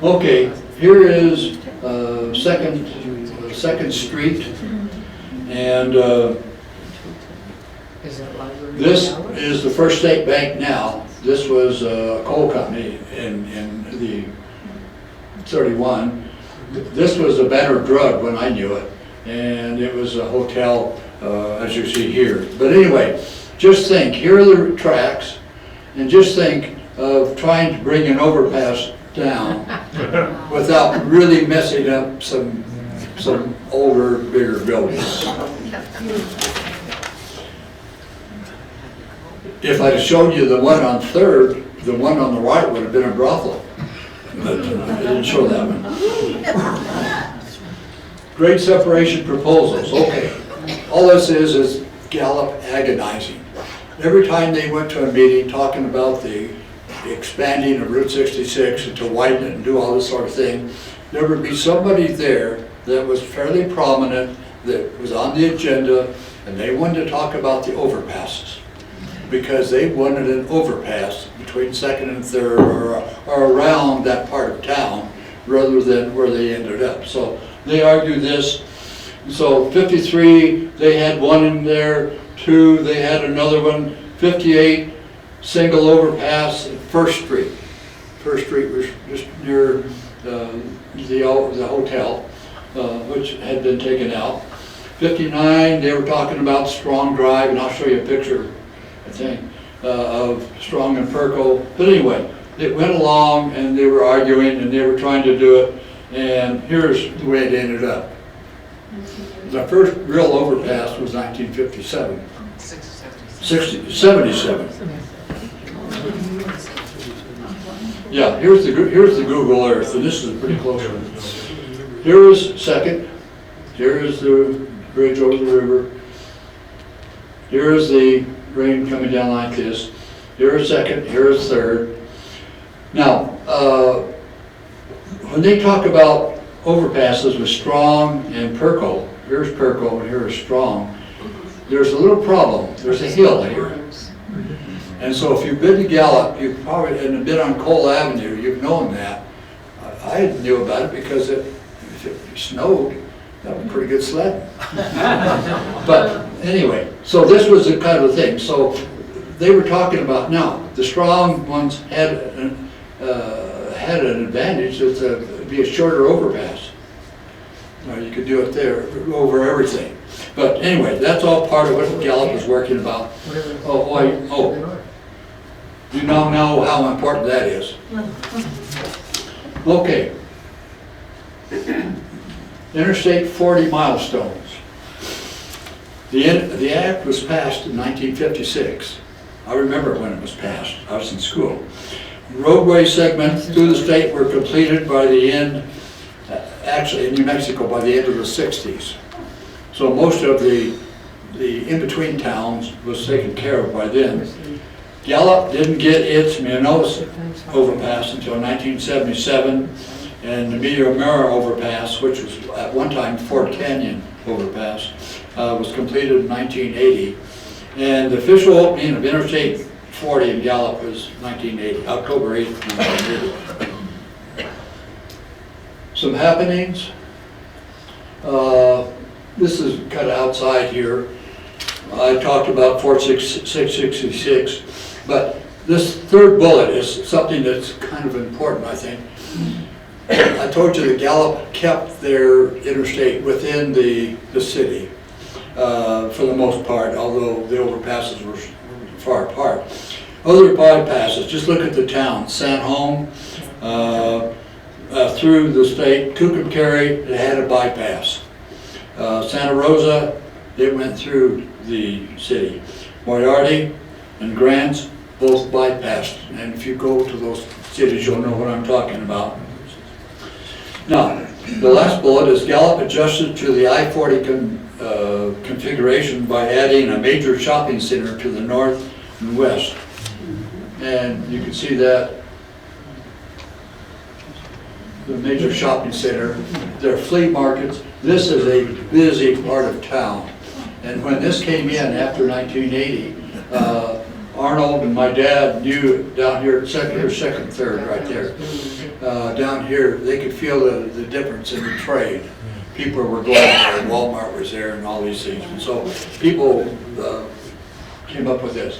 Okay, here is Second Street, and Is that library? this is the First State Bank now. This was a coal company in the 31. This was a better drug when I knew it, and it was a hotel, as you see here. But anyway, just think, here are the tracks, and just think of trying to bring an overpass down without really messing up some older, bigger buildings. If I'd have showed you the one on Third, the one on the right would have been a brothel. But I didn't show that one. Grade separation proposals, okay. All this is Gallup agonizing. Every time they went to a meeting talking about the expanding of Route 66 and to widen it and do all this sort of thing, there would be somebody there that was fairly prominent, that was on the agenda, and they wanted to talk about the overpasses, because they wanted an overpass between Second and Third or around that part of town rather than where they ended up. So they argued this. So 53, they had one in there, 2, they had another one, 58, single overpass at First Street. First Street was just near the hotel, which had been taken out. 59, they were talking about Strong Drive, and I'll show you a picture, I think, of Strong and Perko. But anyway, it went along, and they were arguing, and they were trying to do it, and here's the way it ended up. The first real overpass was 1957. 77. Yeah, here's the Google Earth, and this is a pretty close one. Here is Second. Here is the bridge over the river. Here is the rain coming down like this. Here is Second. Here is Third. Now, when they talk about overpasses with Strong and Perko, here's Perko and here is Strong, there's a little problem. There's a hill here. And so if you've been to Gallup, you've probably been on Cole Avenue, you've known that. I knew about it because if it snowed, that was pretty good sledding. But anyway, so this was the kind of thing. So they were talking about, now, the Strong ones had an advantage, that it'd be a shorter overpass. You could do it there, over everything. But anyway, that's all part of what Gallup is working about. You now know how important that is. Okay. Interstate 40 milestones. The act was passed in 1956. I remember when it was passed. I was in school. Roadway segments through the state were completed by the end, actually in New Mexico, by the end of the 60s. So most of the in-between towns was taken care of by then. Gallup didn't get its Mianos overpass until 1977, and the Mira overpass, which was at one time Fort Canyon overpass, was completed in 1980. And the official opening of Interstate 40 in Gallup was 1980, October 8th, 1980. Some happenings. This is kind of outside here. I talked about Fort 666, but this third bullet is something that's kind of important, I think. I told you that Gallup kept their interstate within the city for the most part, although the overpasses were far apart. Other bypasses, just look at the town. San Home, through the state, Tucumcari, it had a bypass. Santa Rosa, it went through the city. Moriarty and Grants both bypassed, and if you go to those cities, you'll know what I'm talking about. Now, the last bullet is Gallup adjusted to the I-40 configuration by adding a major shopping center to the north and west. And you can see that the major shopping center, their flea markets. This is a busy part of town. And when this came in after 1980, Arnold and my dad knew down here, second, third, right there. Down here, they could feel the difference in the trade. People were going there, and Walmart was there, and all these things. And so people came up with this.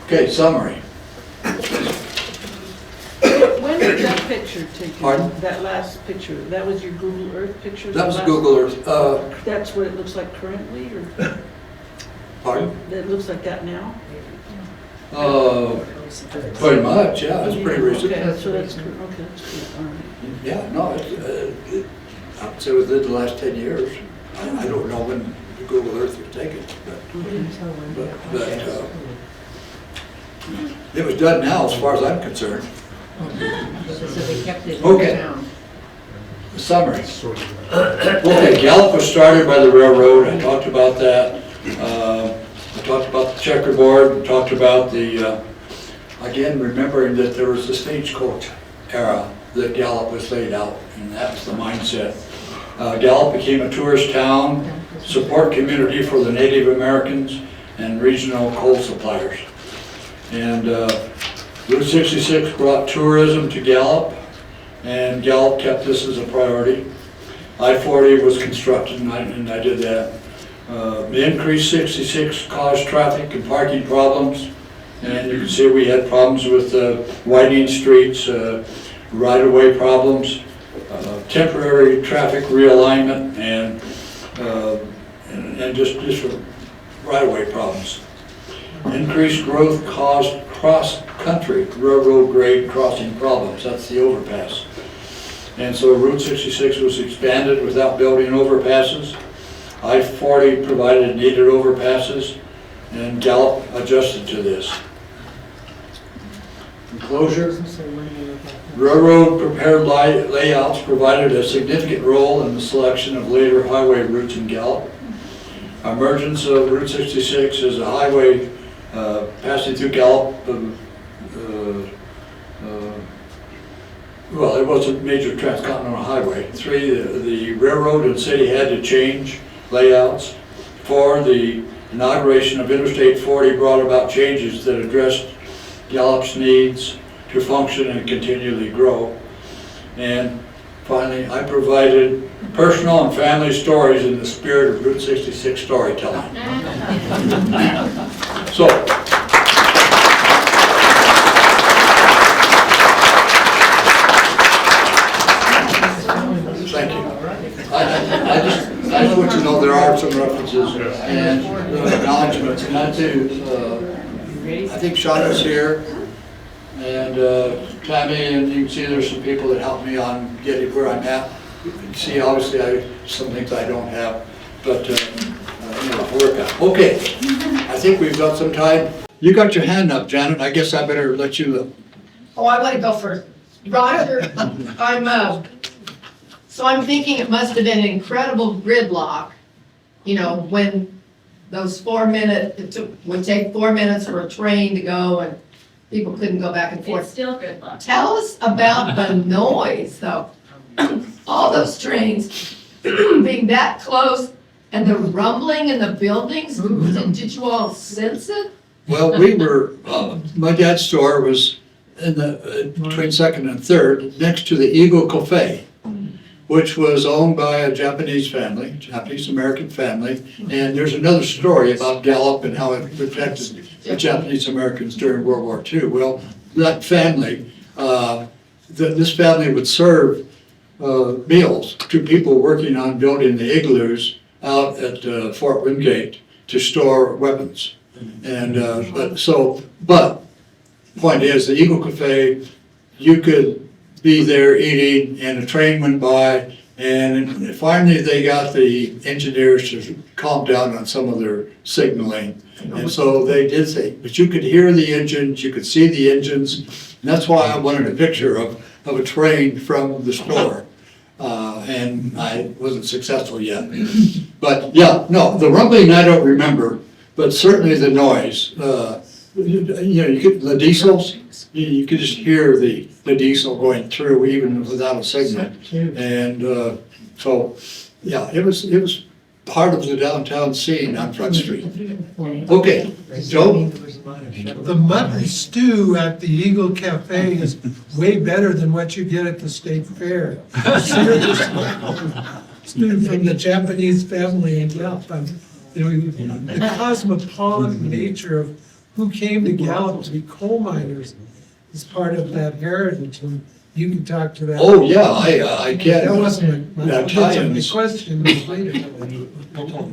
Okay, summary. When was that picture taken? Pardon? That last picture, that was your Google Earth picture? That was The last- Google Earth. That's what it looks like currently, or Pardon? that looks like that now? Pretty much, yeah, it's pretty recent. Okay, so that's, okay, that's good, all right. Yeah, no, I would say within the last 10 years. I don't know when the Google Earth was taken, but it was done now as far as I'm concerned. So they kept it in Okay. town. Summary. Okay, Gallup was started by the railroad. I talked about that. I talked about the checkerboard. I talked about the, again, remembering that there was the stagecoach era that Gallup was laid out, and that was the mindset. Gallup became a tourist town, support community for the Native Americans and regional coal suppliers. And Route 66 brought tourism to Gallup, and Gallup kept this as a priority. I-40 was constructed, and I did that. The increased 66 caused traffic and parking problems, and you can see we had problems with widening streets, right-of-way problems, temporary traffic realignment, and just right-of-way problems. Increased growth caused cross-country railroad grade crossing problems. That's the overpass. And so Route 66 was expanded without building overpasses. I-40 provided needed overpasses, and Gallup adjusted to this. Enclosure. Railroad prepared layouts provided a significant role in the selection of later highway routes in Gallup. Emergence of Route 66 as a highway passing through Gallup. Well, it was a major transcontinental highway. 3, the railroad and city had to change layouts. 4, the inauguration of Interstate 40 brought about changes that addressed Gallup's needs to function and continually grow. And finally, I provided personal and family stories in the spirit of Route 66 storytelling. So, some references and acknowledgements, and I do, I think Shauna's here, and Tammy, and you can see there's some people that helped me on getting where I'm at. You can see, obviously, some things I don't have, but, work out. Okay, I think we've got some time. You got your hand up, Janet, I guess I better let you, Oh, I want to go first. Roger, so I'm thinking it must have been an incredible gridlock, when those 4 minutes, would take 4 minutes for a train to go and people couldn't go back and It's forth. still good luck. Tell us about the noise, though. All those trains being that close and the rumbling in the buildings, did you all sense it? well, we were, my dad's store was in the, between Second and Third, next to the Eagle Cafe, which was owned by a Japanese family, Japanese-American family. And there's another story about Gallup and how it protected the Japanese Americans during World War II. Well, that family, this family would serve meals to people working on building the igloos out at Fort Wingate to store weapons. And, but point is, the Eagle Cafe, you could be there eating and a train went by, and finally they got the engineers to calm down on some of their signaling. And so they did say, but you could hear the engines, you could see the engines, and that's why I wanted a picture of a train from the store. And I wasn't successful yet. But yeah, no, the rumbling I don't remember, but certainly the noise. You could, the diesels, you could just hear the diesel going through even without a signal. And so, yeah, it was part of the downtown scene on Front Street. Okay, Joe? The mutton stew at the Eagle Cafe is way better than what you get at the state fair. Stew from the Japanese family in Gallup. The cosmopolitan nature of who came to Gallup to be coal miners is part of that heritage, and you can talk to that. Oh, yeah, I get That wasn't my Italians. question, was later.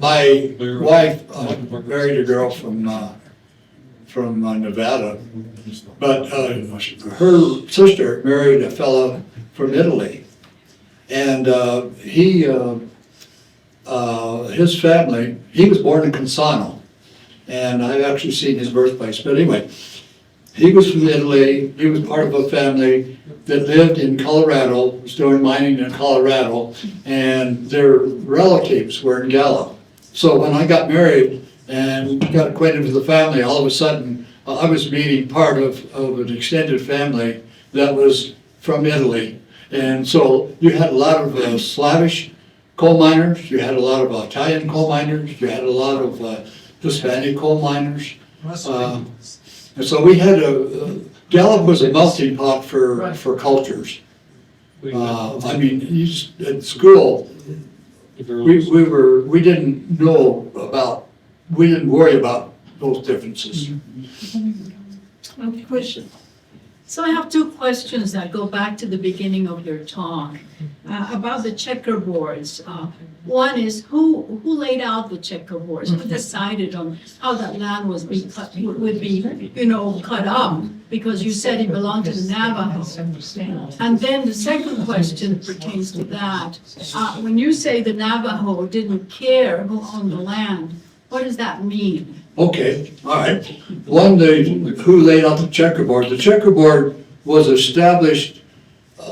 My wife married a girl from Nevada, but her sister married a fellow from Italy, and his family, he was born in Consano, and I've actually seen his birthplace, but anyway, he was from Italy. He was part of a family that lived in Colorado, was doing mining in Colorado, and their relatives were in Gallup. So when I got married and got acquainted with the family, all of a sudden, I was meeting part of an extended family that was from Italy. And so you had a lot of Slavish coal miners, you had a lot of Italian coal miners, you had a lot of Hispanic coal miners. And so we had Gallup was a melting pot for cultures. I mean, at school, we didn't worry about those differences. Question. So I have two questions that go back to the beginning of your talk about the checkerboards. One is who laid out the checkerboards? Who decided on how that land would be cut up? Because you said it belonged to the Navajo. And then the second question pertains to that. When you say the Navajo didn't care who owned the land, what does that mean? Okay, all right. One, who laid out the checkerboard. The checkerboard was established,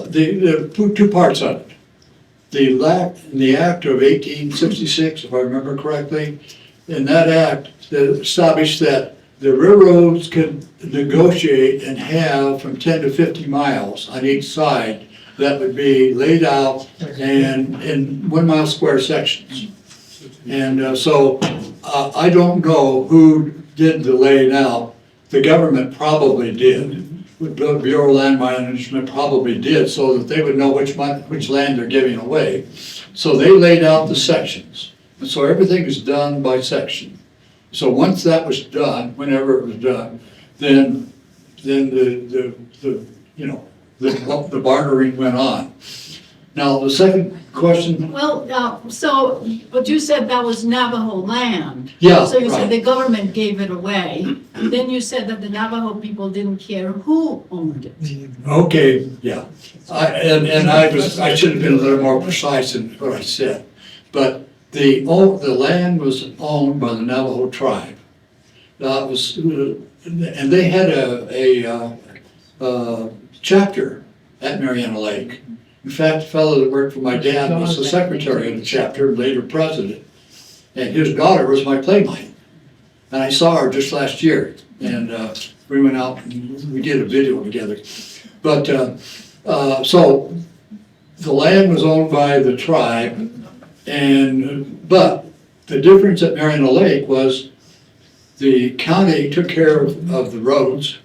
the two parts of it. The act of 1866, if I remember correctly, in that act, that established that the railroads could negotiate and have from 10 to 50 miles on each side that would be laid out and in 1 mile square sections. And so I don't know who did the laying out. The government probably did. The Bureau of Land Management probably did, so that they would know which land they're giving away. So they laid out the sections. And so everything is done by section. So once that was done, whenever it was done, then the bartering went on. Now, the second question, Well, so, but you said that was Navajo land. yeah, So you said right. the government gave it away. Then you said that the Navajo people didn't care who owned it. Okay, yeah. I should have been a little more precise in what I said. But the land was owned by the Navajo tribe. That was, and they had a chapter at Mariana Lake. In fact, the fellow that worked for my dad was the secretary of the chapter, later president. And his daughter was my playmate. And I saw her just last year. And we went out and we did a video together. But, so the land was owned by the tribe. But the difference at Mariana Lake was the county took care of the roads.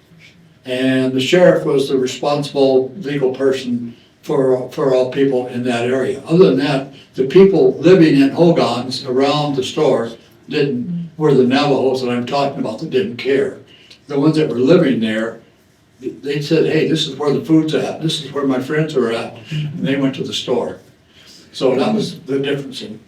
And the sheriff was the responsible legal person for all people in that area. Other than that, the people living in hogans around the store were the Navajos that I'm talking about that didn't care. The ones that were living there, they said, hey, this is where the food's at, this is where my friends are at, and they went to the store. So that was the difference in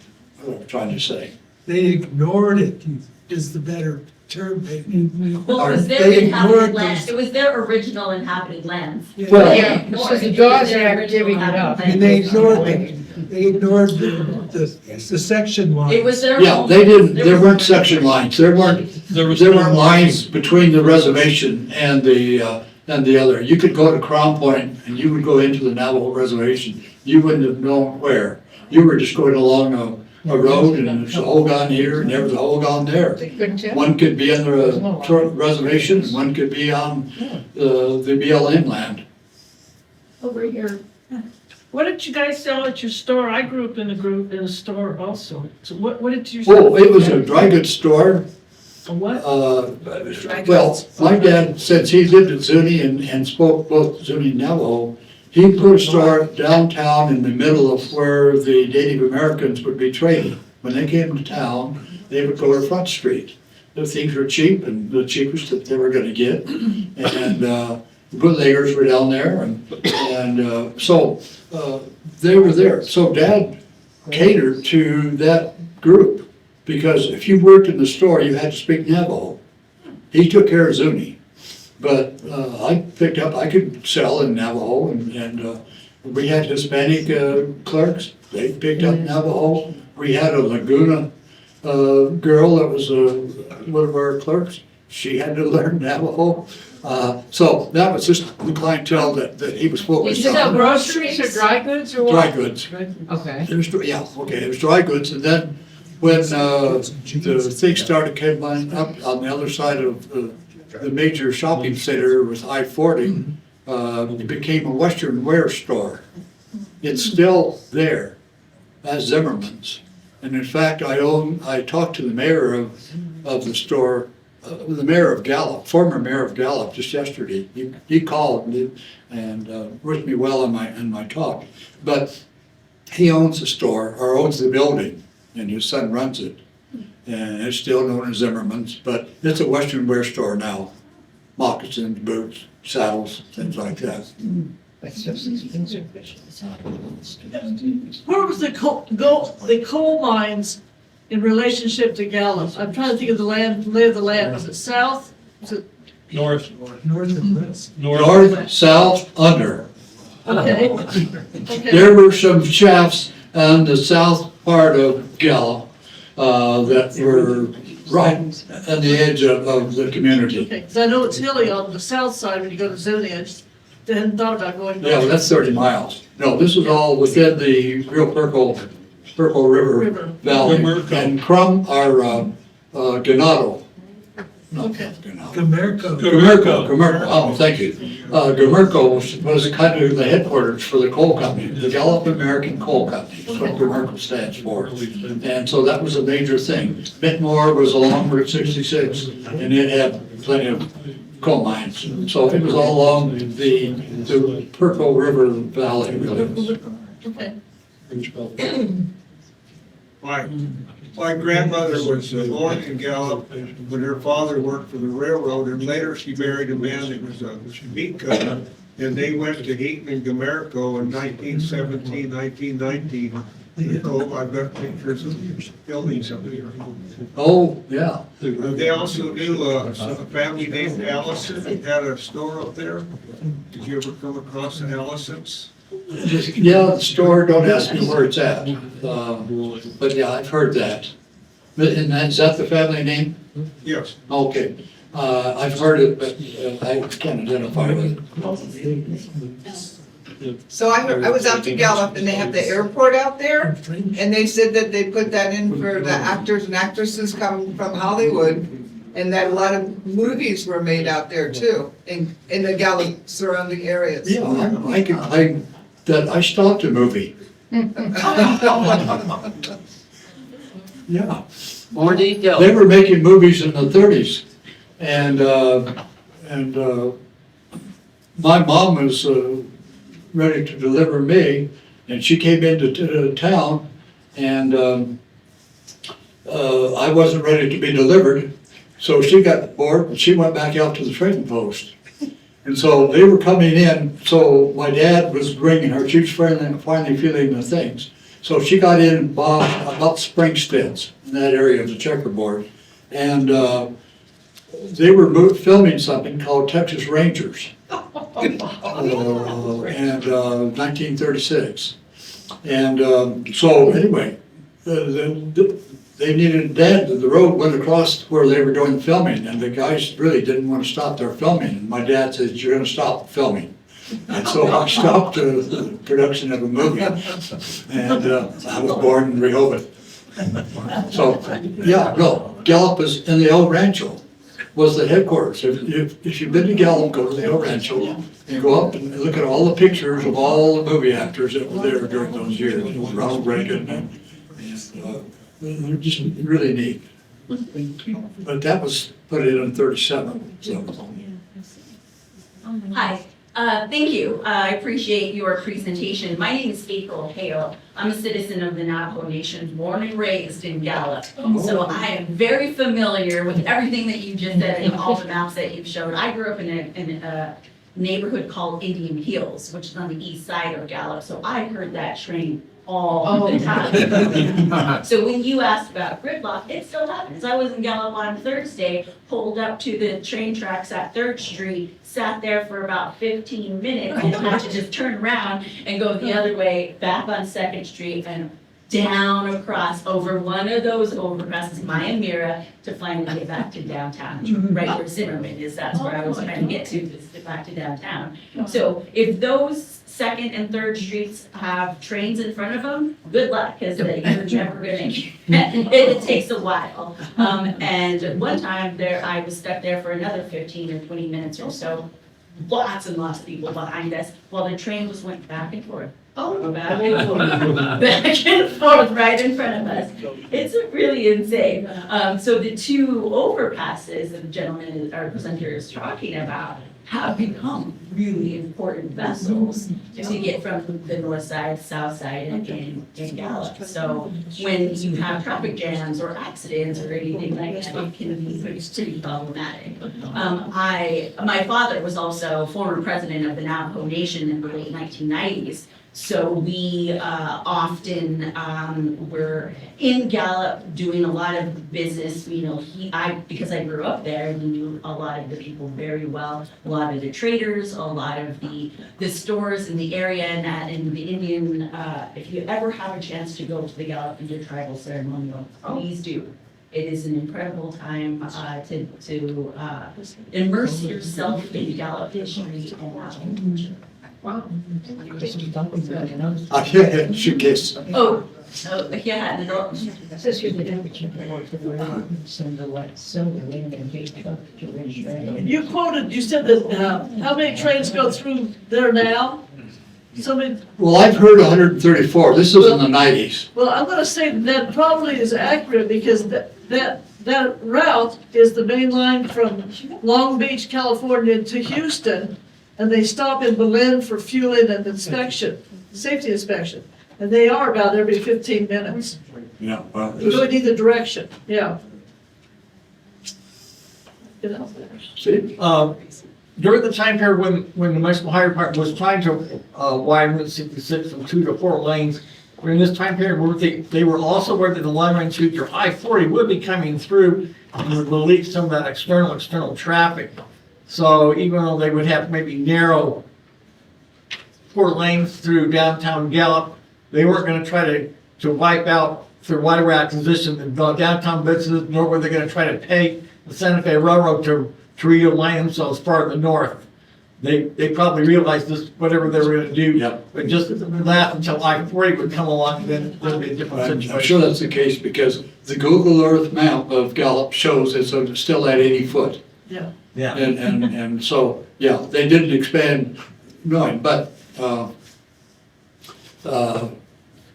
what I'm trying to say. They ignored it, is the better term, maybe. Well, it was They their ignored inhabited land, those- it was their original inhabited lands. Well, They yeah, ignored so the it. It was dogs their are original giving it inhabited up. land. And they ignored the section line. It was their. Yeah, home. they didn't, There there was weren't no- section lines, there weren't lines between the reservation and the other. You could go to Crown Point and you would go into the Navajo reservation, you wouldn't have known where. You were just going along a road and there's a hogan here and there was a hogan there. They couldn't tell. One could be on the reservation, and one could be on the BLM land. Over here. What did you guys sell at your store? I grew up in a store also. So what did you? Oh, it was a dry goods store. A what? Well, my dad, since he lived in Zuni and spoke both Zuni and Navajo, he put a store downtown in the middle of where the Native Americans would be trading. When they came to town, they would go to Front Street. The things were cheap and the cheapest that they were gonna get. And the bootleggers were down there and so they were there. So Dad catered to that group. Because if you worked in the store, you had to speak Navajo. He took care of Zuni. But I could sell in Navajo and we had Hispanic clerks, they picked up Navajo. We had a Laguna girl that was one of our clerks, she had to learn Navajo. So that was just the clientele that he was Did focused you sell on. groceries or dry goods or what? Dry goods. Okay. It was, yeah, okay, it was dry goods, and then when the things started coming up on the other side of the major shopping center with I-40, it became a Western wear store. It's still there, as Zimmerman's. And in fact, I talked to the mayor of the store, the mayor of Gallup, former mayor of Gallup, just yesterday. He called and wished me well in my talk. But he owns the store, or owns the building, and his son runs it. And it's still known as Zimmerman's, but it's a Western wear store now. Moccasins, boots, saddles, things like that. But stuff's expensive. Where was the coal mines in relationship to Gallup? I'm trying to think of the lay of the land. Was it south? Was it, North, North and west. North, south, under. okay. Okay. There were some shafts on the south part of Gallup that were right on the edge of the community. Okay, because I know it's hilly on the south side when you go to Zuni. I just hadn't thought about going. Yeah, well, that's 30 miles. No, this was all within the real Purple River Valley. Gamerco. And Crum, our Ganado. Okay. Gamerco. Gamerco, oh, thank you. Gamerco was kind of the headquarters for the coal company, the Gallup American Coal Company, is what Gamerco stands for. And so that was a major thing. Mittmore was along Route 66, and it had plenty of coal mines. So it was all along the Purple River Valley, really. Okay. My grandmother was born in Gallup, but her father worked for the railroad, and later she married a man that was a meat cutter, and they went to Eaton and Gamerico in 1917, 1919. So I've got pictures of buildings up here. Oh, yeah. They also knew a family named Allison that had a store up there. Did you ever come across the Allisons? Yeah, the store, don't ask me where it's at. But yeah, I've heard that. And is that the family name? Yes. Okay. I've heard it, but I can't identify with it. So I was out to Gallup and they have the airport out there, and they said that they put that in for the actors and actresses coming from Hollywood, and that a lot of movies were made out there too, in the Gallup surrounding areas. Yeah, I can claim that I stopped a movie. Yeah. More detail. They were making movies in the 30s, and my mom was ready to deliver me, and she came into town, and I wasn't ready to be delivered, so she got bored and she went back out to the trading post. And so they were coming in, so my dad was bringing her, she was finally feeling the things. So she got in and bought about Springsteads in that area of the checkerboard. And they were filming something called Texas Rangers. And 1936. And so anyway, they needed the road went across where they were doing the filming, and the guys really didn't want to stop their filming. And my dad said, "You're going to stop filming." And so I stopped the production of a movie, and I was born in Rehoboth. So, yeah, no, Gallup is in the El Rancho, was the headquarters. If you've been to Gallup, go to the El Rancho, and go up and look at all the pictures of all the movie actors that were there during those years. Ronald Reagan, and they're just really neat. But that was put in 37, so. Hi, thank you. I appreciate your presentation. My name is April Hale. I'm a citizen of the Navajo Nation, born and raised in Gallup. So I am very familiar with everything that you just said and all the maps that you've showed. I grew up in a neighborhood called Indian Hills, which is on the east side of Gallup. So I heard that train all the time. So when you asked about gridlock, it still happens. I was in Gallup on Thursday, pulled up to the train tracks at 3rd Street, sat there for about 15 minutes, and had to just turn around and go the other way, back on 2nd Street, and down across over one of those overpasses, Maya Mira, to finally get back to downtown. Right where Zimmerman is, that's where I was trying to get to get back to downtown. So if those 2nd and 3rd Streets have trains in front of them, good luck, because you're never gonna, it takes a while. And one time there, I was stuck there for another 15 or 20 minutes or so, lots and lots of people behind us, while the train just went back and forth. Back and forth, back and forth, right in front of us. It's really insane. So the two overpasses that the gentleman, our presenter, is talking about have become really important vessels to get from the north side, south side, and in Gallup. So when you have traffic jams or accidents or anything like that, it can be pretty problematic. My father was also former president of the Navajo Nation in the late 1990s. So we often were in Gallup doing a lot of business. You know, because I grew up there, we knew a lot of the people very well, a lot of the traders, a lot of the stores in the area, and in the Indian. If you ever have a chance to go to the Gallup Intertribal Ceremonial, please do. It is an incredible time to immerse yourself in Gallup history and culture. Wow. Yeah, shootcase. Oh, yeah. You quoted, you said that, how many trains go through there now? So many, Well, I've heard 134. This is in the 90s. well, I'm gonna say that probably is accurate, because that route is the main line from Long Beach, California to Houston, and they stop in Berlin for fueling and inspection, safety inspection. And they are about every 15 minutes. Yeah, well, Going either direction, yeah. You know. see, during the time period when the municipal highway department was trying to widen Route 66 from 2 to 4 lanes, during this time period, they were also aware that the long-range future I-40 would be coming through and would release some of that external traffic. So even though they would have maybe narrow 4 lanes through downtown Gallup, they weren't going to try to wipe out through right-of-way acquisition the downtown businesses, nor were they going to try to pay the Santa Fe Railroad to realign themselves far to the north. They probably realized this, whatever they were going to do, Yep. but just that until I-40 would come along, then there'd be a different situation. I'm sure that's the case because the Google Earth map of Gallup shows it's still at 80 foot. Yeah. Yeah. And so, yeah, they didn't expand, no, but,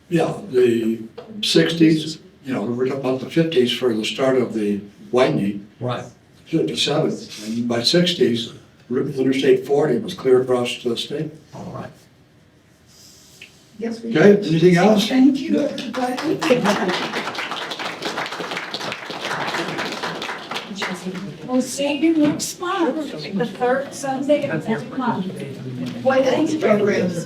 yeah, the 60s, you know, we're talking about the 50s for the start of the widening, Right. 57, and by 60s, Interstate 40 was clear across the state. All right. Yes, we Okay, anything else? Thank you, everybody. We'll see you next month, the third Sunday of every month. What else programs?